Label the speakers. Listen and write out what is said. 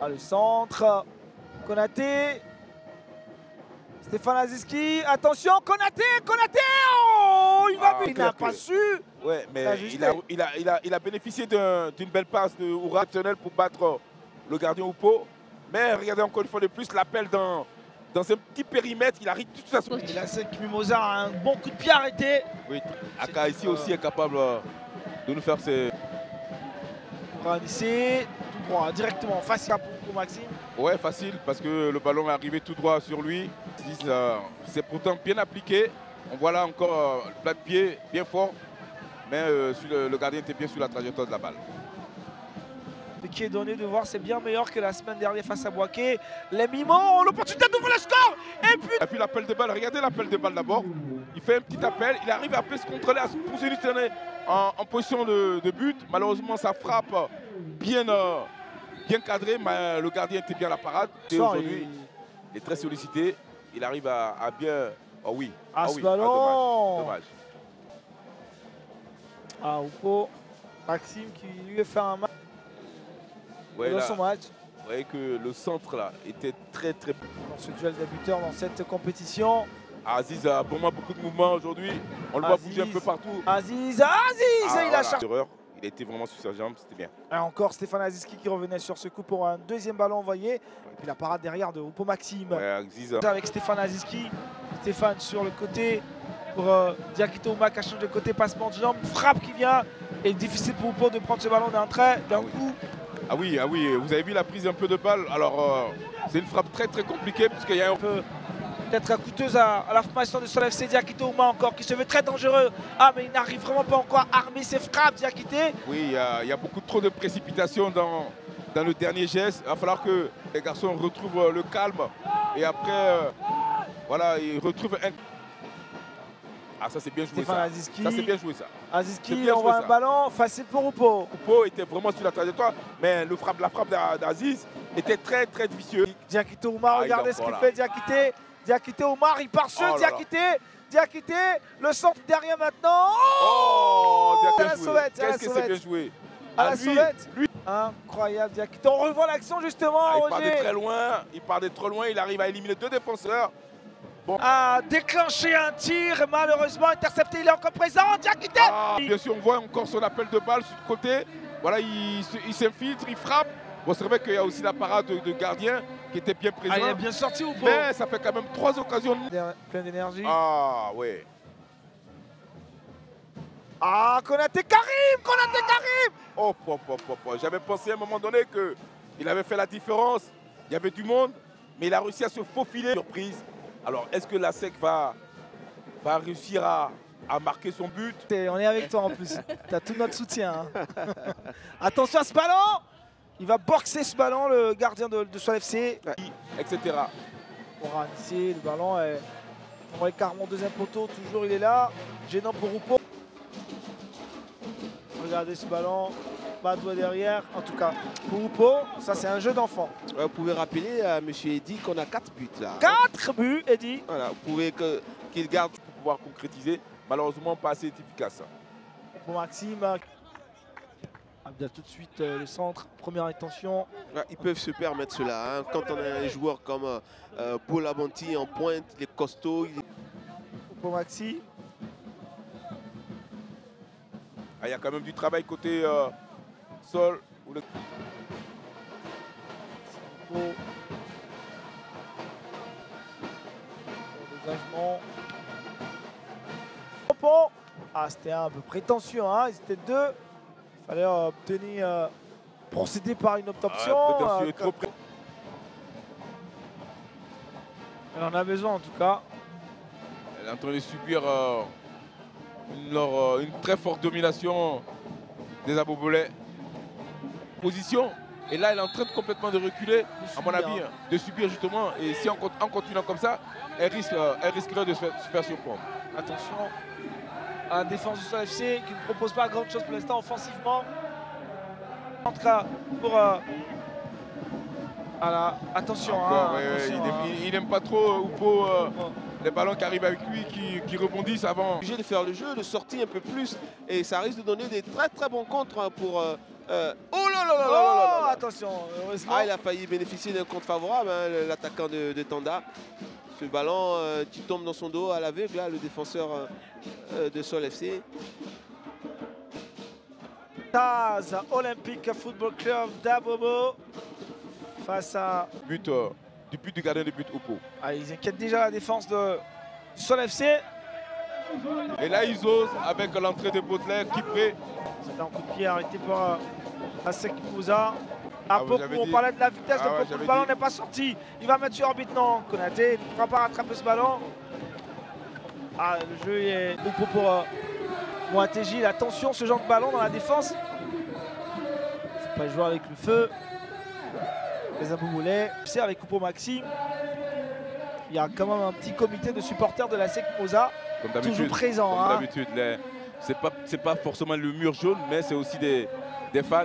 Speaker 1: Ah, le centre. Konaté. Stéphane Aziski. Attention, Konaté. Oh, il va. Il n'a pas su.
Speaker 2: Ouais, mais il a bénéficié d'une belle passe de Oura pour battre le gardien Oupo. Mais regardez encore une fois de plus l'appel dans un petit périmètre. Il arrive tout à son.
Speaker 1: Il a 5 Mimosa a un bon coup de pied arrêté.
Speaker 2: Oui, Aka ici aussi est capable de nous faire ses.
Speaker 1: Ici, tout droit, directement, facile pour Maxime.
Speaker 2: Ouais, facile parce que le ballon est arrivé tout droit sur lui. C'est pourtant bien appliqué. On voit là encore le plat de pied bien fort. Mais le gardien était bien sur la trajectoire de la balle.
Speaker 1: Ce qui est donné de voir, c'est bien meilleur que la semaine dernière face à Boaké. Les Mimos, l'opportunité d'ouvrir le score. Et
Speaker 2: puis l'appel de balle, regardez l'appel de balle d'abord. Il fait un petit appel, il arrive à se contrôler, à se positionner en position de but. Malheureusement, sa frappe bien cadrée, mais le gardien était bien à la parade. Et aujourd'hui, il est très sollicité. Il arrive à bien. Oh oui.
Speaker 1: Ce ballon.
Speaker 2: Dommage.
Speaker 1: Ah, Oupo. Maxime qui lui a fait un match.
Speaker 2: Ouais,
Speaker 1: dans son match.
Speaker 2: Vous voyez que le centre là était très.
Speaker 1: Dans ce duel des buteurs dans cette compétition.
Speaker 2: Aziz a vraiment beaucoup de mouvements aujourd'hui. On le voit bouger un peu partout.
Speaker 1: Aziz, il a chargé.
Speaker 2: Il a été vraiment sur sa jambe, c'était bien.
Speaker 1: Et encore Stéphane Aziski qui revenait sur ce coup pour un deuxième ballon envoyé. Et puis la parade derrière de Oupo Maxime.
Speaker 2: Ouais, Aziz.
Speaker 1: Avec Stéphane Aziski. Stéphane sur le côté pour Diakité Ouma qui a changé de côté, passement de jambe. Frappe qui vient. Et difficile pour Oupo de prendre ce ballon d'un trait, d'un coup.
Speaker 2: Ah oui, vous avez vu la prise un peu de balle. Alors c'est une frappe très compliquée puisqu'il y a un peu.
Speaker 1: Peut-être coûteuse à la formation de Sol FC. Diakité Ouma encore qui se veut très dangereux. Ah, mais il n'arrive vraiment pas encore à armer ses frappes, Diakité.
Speaker 2: Oui, il y a beaucoup trop de précipitation dans le dernier geste. Il va falloir que les garçons retrouvent le calme. Et après, voilà, ils retrouvent un. Ah, ça c'est bien joué.
Speaker 1: Stéphane Aziski.
Speaker 2: Ça c'est bien joué ça.
Speaker 1: Aziski envoie un ballon facile pour Oupo.
Speaker 2: Oupo était vraiment sur la trajectoire, mais la frappe d'Aziz était très vicieuse.
Speaker 1: Diakité Ouma, regardez ce qu'il fait, Diakité. Diakité Oumar, il part sur Diakité, le centre derrière maintenant.
Speaker 2: Oh,
Speaker 1: à la sauvette.
Speaker 2: Qu'est-ce que c'est bien joué.
Speaker 1: À la sauvette. Incroyable, Diakité. On revoit l'action justement.
Speaker 2: Il part de très loin, il arrive à éliminer 2 défenseurs.
Speaker 1: Bon. A déclenché un tir, malheureusement intercepté, il est encore présent, Diakité.
Speaker 2: Bien sûr, on voit encore son appel de balle sur le côté. Voilà, il s'infiltre, il frappe. Bon, c'est vrai qu'il y a aussi la parade de gardien qui était bien présent.
Speaker 1: Il est bien sorti ou pas?
Speaker 2: Mais ça fait quand même 3 occasions.
Speaker 1: Plein d'énergie.
Speaker 2: Ah, ouais.
Speaker 1: Ah, Konaté Karim.
Speaker 2: Oh. J'avais pensé à un moment donné qu'il avait fait la différence. Il y avait du monde, mais il a réussi à se faufiler. Surprise. Alors, est-ce que la SEC va réussir à marquer son but?
Speaker 1: On est avec toi en plus. Tu as tout notre soutien. Hein. Attention à ce ballon. Il va boxer ce ballon, le gardien de Sol FC.
Speaker 2: Etc.
Speaker 1: Pour ici, le ballon est pour Carmon, deuxième poteau. Toujours, il est là. Gênant pour Oupo. Regardez ce ballon. Pas de doigt derrière. En tout cas, pour Oupo, ça c'est un jeu d'enfant.
Speaker 3: Ouais, vous pouvez rappeler à M. Eddy qu'on a 4 buts là.
Speaker 1: 4 buts, Eddy.
Speaker 2: Voilà, vous pouvez qu'il garde pour pouvoir concrétiser. Malheureusement, pas assez efficace.
Speaker 1: Pour Maxime. Abdel tout de suite le centre, première intention.
Speaker 3: Ouais, ils peuvent se permettre cela. Hein. Quand on a un joueur comme Paul Abonti en pointe, il est costaud.
Speaker 1: Pour Maxi.
Speaker 2: Il y a quand même du travail côté Sol.
Speaker 1: Dégagement. Ah, c'était un peu prétentieux, hein. Ils étaient 2. Il fallait obtenir, procéder par une obtention. Elle en a besoin en tout cas.
Speaker 2: Elle est en train de subir une très forte domination des Abobolais. Position. Et là, elle est en train complètement de reculer, à mon avis, de subir justement. Et si en continuant comme ça, elle risquerait de se faire surprendre.
Speaker 1: Attention à la défense du Sol FC qui ne propose pas grand chose pour l'instant offensivement. En tout cas, pour... voilà. Attention.
Speaker 2: Encore, il n'aime pas trop Oupo les ballons qui arrivent avec lui, qui rebondissent avant.
Speaker 3: Obligé de faire le jeu, de sortir un peu plus. Et ça risque de donner des très très bons contres pour... oh là là là là là là.
Speaker 1: Attention, heureusement.
Speaker 3: Ah, il a failli bénéficier d'un contre favorable, hein, l'attaquant de Tanda. Ce ballon qui tombe dans son dos à l'aveugle, là, le défenseur de Sol FC.
Speaker 1: Taz, Olympique Football Club d'Abobo face à...
Speaker 2: Du but du gardien de but Oupo.
Speaker 1: Ah, ils inquiètent déjà la défense de Sol FC.
Speaker 2: Et là, ils osent avec l'entrée de Baudelaire qui prêt.
Speaker 1: C'est un coup de pied arrêté par Asek Moussa.
Speaker 2: Ah,
Speaker 1: Popo, on parlait de la vitesse de
Speaker 2: ouais,
Speaker 1: Popo, le ballon n'est pas sorti. Il va mettre sur orbite, non. Konaté ne pourra pas rattraper ce ballon. Ah, le jeu est beaucoup pour Moateji. Attention, ce genre de ballon dans la défense. Il ne faut pas jouer avec le feu. Les Aboumoulets. C'est avec Coupo Maxime. Il y a quand même un petit comité de supporters de la SEC Mosa. Toujours présent.
Speaker 2: Comme d'habitude, c'est pas forcément le mur jaune, mais c'est aussi des fans.